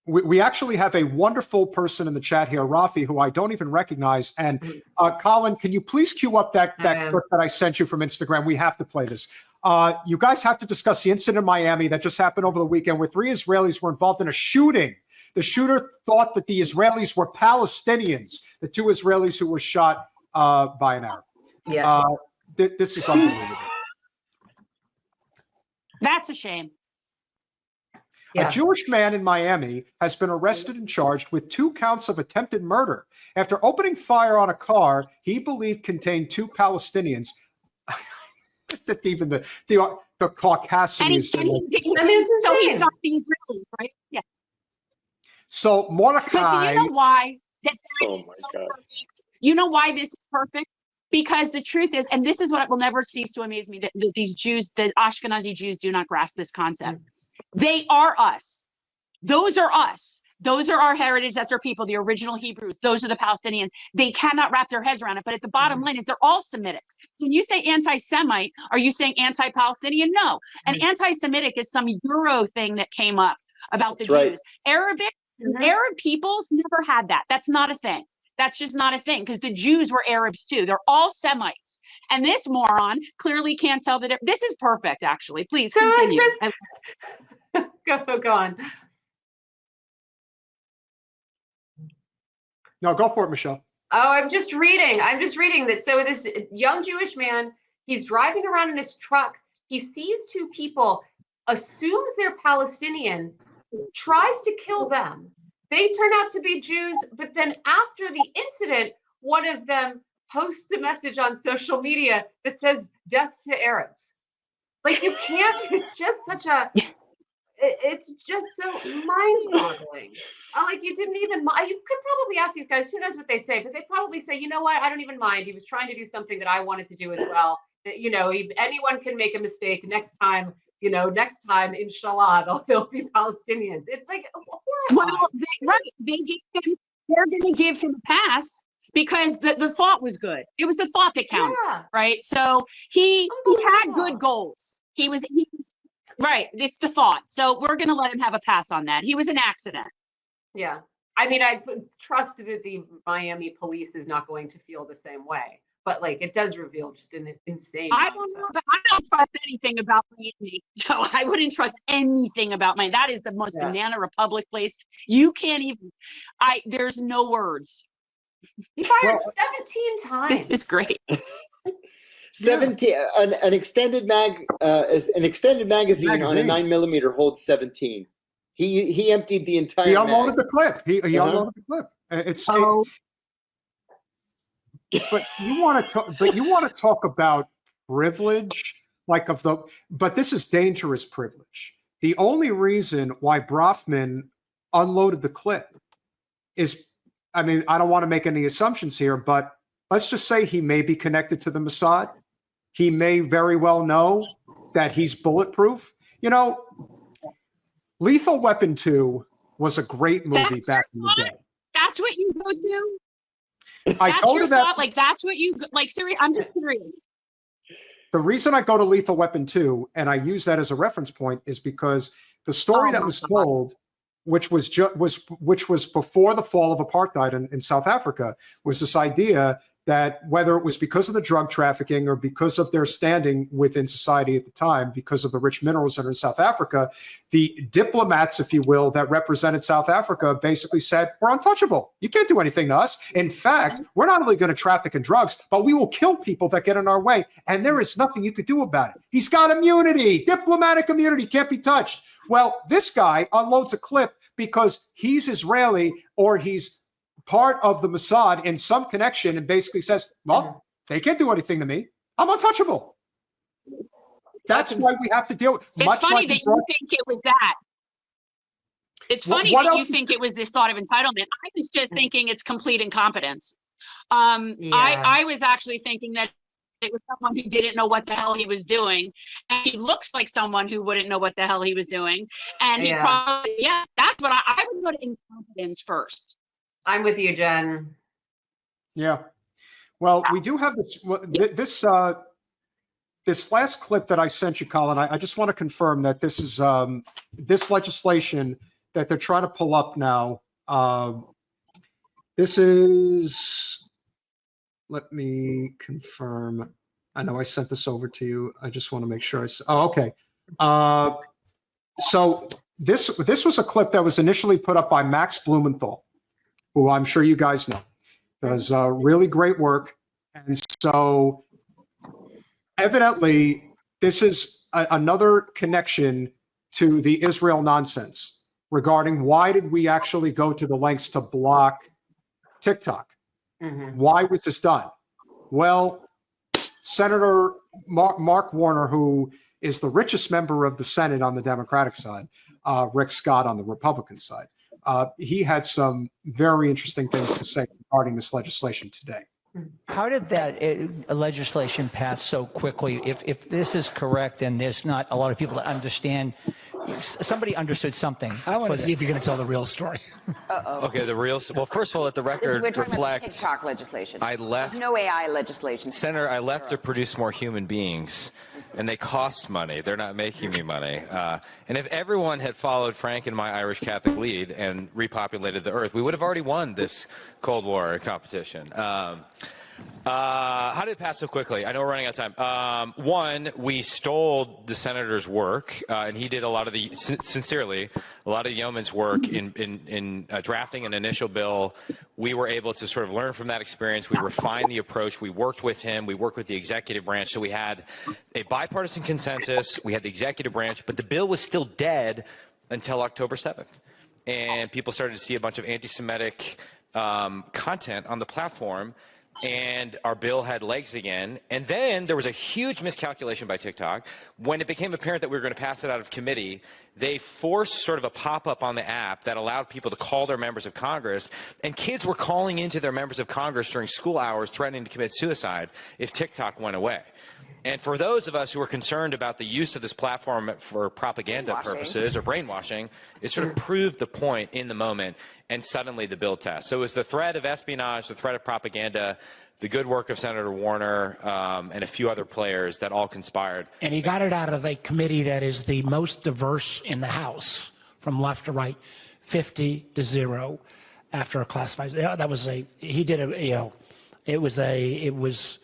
we actually have a wonderful person in the chat here, Rafi, who I don't even recognize. And Colin, can you please cue up that clip that I sent you from Instagram? We have to play this. You guys have to discuss the incident in Miami that just happened over the weekend where 3 Israelis were involved in a shooting. The shooter thought that the Israelis were Palestinians, the 2 Israelis who were shot by an Arab. Yeah. This is unbelievable. That's a shame. Yeah. A Jewish man in Miami has been arrested and charged with 2 counts of attempted murder after opening fire on a car he believed contained 2 Palestinians. Even the caucasity is just. So he's not being Israeli, right? Yeah. So Mordecai. But do you know why? Oh my God. Perfect? You know why this is perfect? Because the truth is, and this is what will never cease to amaze me, that these Jews, the Ashkenazi Jews, do not grasp this concept. They are us. Those are us. Those are our heritage. That's our people, the original Hebrews. Those are the Palestinians. They cannot wrap their heads around it. But at the bottom line is they're all Semitics. So when you say anti-Semite, are you saying anti-Palestinian? No. And anti-Semitic is some Euro thing that came up about the Jews. Arabic, Arab peoples never had that. That's not a thing. That's just not a thing, because the Jews were Arabs too. They're all Semites. And this moron clearly can't tell the difference. This is perfect, actually. Please continue. Go on. No, go for it, Michelle. Oh, I'm just reading that. So this young Jewish man, he's driving around in his truck. He sees 2 people, assumes they're Palestinian, tries to kill them. They turn out to be Jews, but then after the incident, one of them posts a message on social media that says "Death to Arabs." Like, you can't. It's just such a. It's just so mind-boggling. Like, you didn't even. You could probably ask these guys. Who knows what they say? But they probably say, you know what? I don't even mind. He was trying to do something that I wanted to do as well. You know, anyone can make a mistake. Next time, inshallah, they'll be Palestinians. It's like, well, they're going to give him a pass because the thought was good. It was the thought that counted, right? So he had good goals. He was right. It's the thought. So we're going to let him have a pass on that. He was an accident. Yeah. I mean, I trust that the Miami police is not going to feel the same way. But like, it does reveal just an insane. I don't know, but I don't trust anything about Miami. So I wouldn't trust anything about Miami. That is the most banana republic place. You can't even. There's no words. He fired 17 times. This is great. 17. An extended magazine on a 9mm holds 17. He emptied the entire. He unloaded the clip. He unloaded the clip. But you want to talk about privilege, but this is dangerous privilege. The only reason why Brofman unloaded the clip is, I mean, I don't want to make any assumptions here, but let's just say he may be connected to the Mossad. He may very well know that he's bulletproof. You know, Lethal Weapon 2 was a great movie back in the day. That's what you go to? I go to that. Thought, like, that's what you like. Seriously, I'm just curious. The reason I go to Lethal Weapon 2 and I use that as a reference point is because the story that was told, which was before the fall of apartheid in South Africa, was this idea that whether it was because of the drug trafficking or because of their standing within society at the time, because of the rich minerals that are in South Africa, the diplomats, if you will, that represented South Africa basically said, we're untouchable. You can't do anything to us. In fact, we're not only going to traffic in drugs, but we will kill people that get in our way. And there is nothing you could do about it. He's got immunity, diplomatic immunity, can't be touched. Well, this guy unloads a clip because he's Israeli or he's part of the Mossad in some connection and basically says, well, they can't do anything to me. I'm untouchable. That's why we have to deal with. It's funny that you think it was that. It's funny that you think it was this thought of entitlement. I was just thinking it's complete incompetence. I was actually thinking that it was someone who didn't know what the hell he was doing. And he looks like someone who wouldn't know what the hell he was doing. And he probably, that's what I would go to incompetence first. I'm with you, Jen. Yeah. Well, we do have this last clip that I sent you, Colin. I just want to confirm that this is this legislation that they're trying to pull up now. This is, let me confirm. I know I sent this over to you. I just want to make sure okay. So this was a clip that was initially put up by Max Blumenthal, who I'm sure you guys know, does really great work. And so evidently, this is another connection to the Israel nonsense regarding why did we actually go to the lengths to block TikTok? Why was this done? Well, Senator Mark Warner, who is the richest member of the Senate on the Democratic side, Rick Scott on the Republican side, he had some very interesting things to say regarding this legislation today. How did that legislation pass so quickly? If this is correct and there's not a lot of people that understand, somebody understood something. I want to see if you're going to tell the real story. Okay, the real. Well, first of all, let the record We're talking reflect. about TikTok legislation. I left. There's no AI legislation. Senator, I left to produce more human beings, and they cost money. They're not making me money. And if everyone had followed Frank and my Irish Catholic lead and repopulated the earth, we would have already won this Cold War competition. How did it pass so quickly? I know we're running out of time. One, we stole the senator's work, and he did a lot of the, sincerely, a lot of the yeoman's work in drafting an initial bill. We were able to sort of learn from that experience. We refined the approach. We worked with him. We worked with the executive branch. So we had a bipartisan consensus. We had the executive branch, but the bill was still dead until October 7th. And people started to see a bunch of anti-Semitic content on the platform. And our bill had legs again. And then there was a huge miscalculation by TikTok. When it became apparent that we were going to pass it out of committee, they forced sort of a pop-up on the app that allowed people to call their members of Congress. And kids were calling into their members of Congress during school hours threatening to commit suicide if TikTok went away. And for those of us who are concerned about the use of this platform for propaganda purposes or brainwashing, it sort of proved the point in the moment, and suddenly the bill passed. So it was the threat of espionage, the threat of propaganda, the good work of Senator Warner, and a few other players that all conspired. And he got it out of a committee that is the most diverse in the House, from left to right, 50-0 after a classified. Yeah, that was he did a, it was.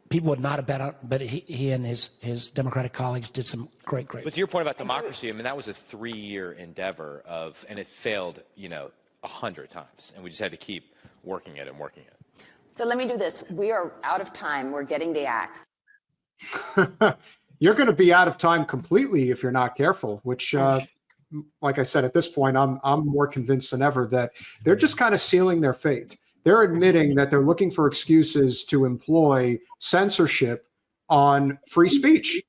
People would not have bet on, but he and his Democratic colleagues did some great. But to your point about democracy, I mean, that was a 3-year endeavor and it failed, 100 times, and we just had to keep working it and working it. So let me do this. We are out of time. We're getting the axe. You're going to be out of time completely if you're not careful, which, like I said, at this point, I'm more convinced than ever that they're just kind of sealing their fate. They're admitting that they're looking for excuses to employ censorship on free speech.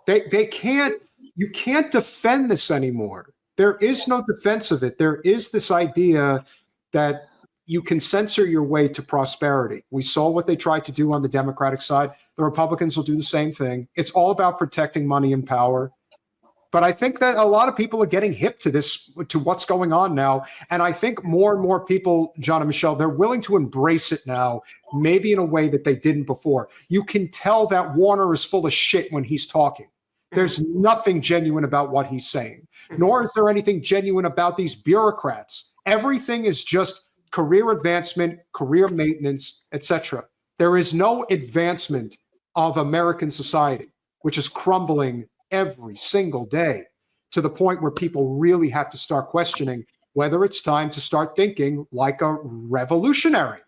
They can't, you can't defend this anymore. There is no defense of it. There is this idea that you can censor your way to prosperity. We saw what they tried to do on the Democratic side. The Republicans will do the same thing. It's all about protecting money and power. But I think that a lot of people are getting hip to this, to what's going on now. And I think more and more people, John and Michelle, they're willing to embrace it now, maybe in a way that they didn't before. You can tell that Warner is full of shit when he's talking. There's nothing genuine about what he's saying, nor is there anything genuine about these bureaucrats. Everything is just career advancement, career maintenance, etc. There is no advancement of American society, which is crumbling every single day, to the point where people really have to start questioning whether it's time to start thinking like a revolutionary.